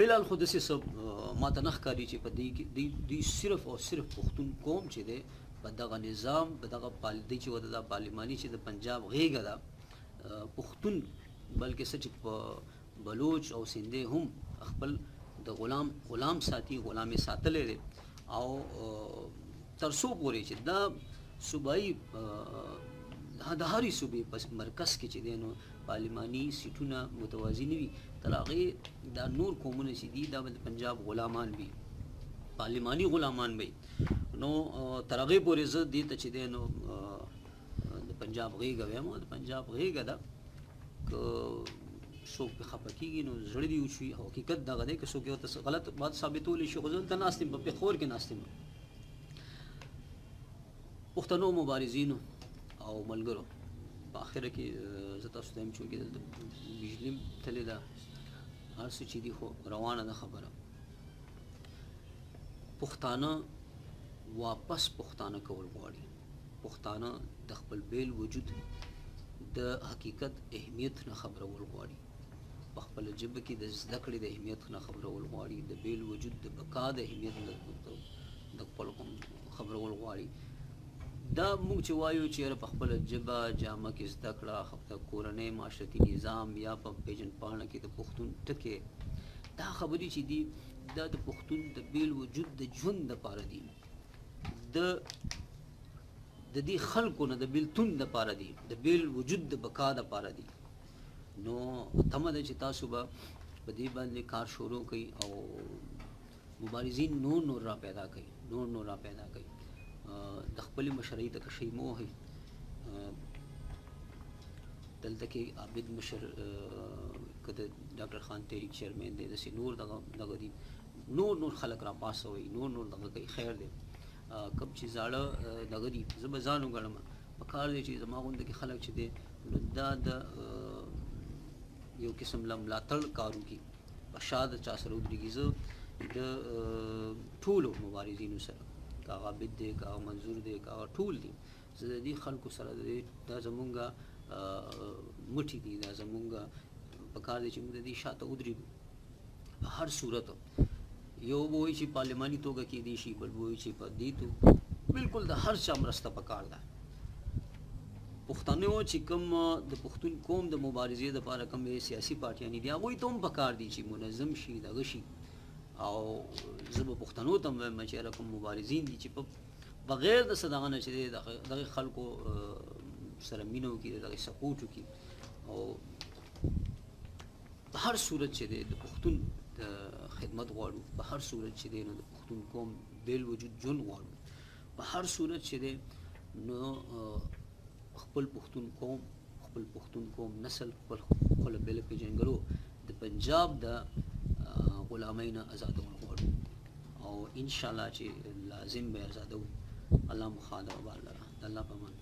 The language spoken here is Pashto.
فی الحال خو داسې څه ماته نه ښکاري چې په دې کې دوی صرف او صرف پښتون قوم چې دی په دغه نظام په دغه دی چې وده دا پارلماني چې د پنجاب غېږه ده پښتون بلکې څه چې په بلوچ او سندې هم خپل د غلام ساتي غلامي ساتلی دی او تر څو پورې چې دا صوبایي د هرې صوبې په مرکز کې چې دی نو پارلماني سیټونه متوازي نه وي تر هغې دا نور قومونه چې دي دا به د پنجاب غلامان وي پارلماني غلامان وي نو تر هغې پورې زه دې ته چې دی نو د پنجاب غېږه وایم د پنجاب غېږه ده که څوک پې خفه کېږي نو زړه دې وشي حقیقت دغه دی که څوک یې ورته غلط بات ثابتولی شي خو زه دلته ناست یم په پېښور کې ناست یم پښتنو مبارزینو او ملګرو په آخره کې زه تاسو ته یم چونکې دلته بجلي تلې ده هر څه چې دي خو روانه ده خبره پښتانه واپس پښتانه کول غواړي پښتانه د خپل بیل وجود د حقیقت اهمیت نه خبرول غواړي په خپل ژبه کې د زده کړې د اهمیت نه خبرول غواړي د بیل وجود د بقا د اهمیت د خپل خبرول غواړي دا موږ چې وایو چې په خپله ژبه جامه کې زده کړه د کورنۍ معاشرتي نظام یا په پیژندپاڼه کې د پښتون ټکې دا خبرې چې دي دا د پښتون د بیل وجود د ژوند دپاره دي د دې خلکو نه د بیلتون دپاره دي د بیل وجود د بقا دپاره دي نو تمه ده چې تاسو به په دې باندې کار شروع کوي او مبارزین نور را پیدا کوي نور را پیدا کوي د خپلې مشرۍ ته کشۍ مه وهئ دلته کې عابد مشر که د ډاکټر خان تحریک چیرمین دی داسې نور دغه دي نور خلک را پاسوئ نور دغه کوي خیر دی کوم چې زاړه دغه دي زه به ځان وګڼم په کار دی چې زما غونده کې خلک چې دی نو دا د یو قسم له ملاتړ کار وکړي په شا د چا سره ودرېږي زه د ټولو مبارزینو سره که هغه عابد دی که هغه منظور دی که هغه ټول دي زه د دې خلکو سره دا زمونږ مټي دي دا زمونږ په کار دی چې موږ د دې شاته ودرېږو په هر صورت یو به وایي چې پارلماني توګه کېدی شي بل به وایي چې په دې تو بلکل د هر چا مرسته پکار ده پښتنو چې کوم د پښتون قوم د مبارزې دپاره کوم سیاسي پارټیانې دي هغوی ته هم پکار دي چې منظم شي دغه شي او زه به پښتنو ته هم وایم چې هغه کوم مبارزین دي چې په بغیر د څه دغه نه چې دی دغه خلکو سره مینه وکړي دغه سپورټ وکړي او په هر صورت چې دی د پښتون خدمت غواړو په هر صورت چې دی نو د پښتون قوم بیل وجود ژوند غواړو په هر صورت چې دی نو خپل پښتون قوم نسل خپله بیله پېژنګلو د پنجاب د غلامۍ نه ازادول غواړو او انشاءالله چې لازم به ازادو الله مخاده وبال لره د الله په امان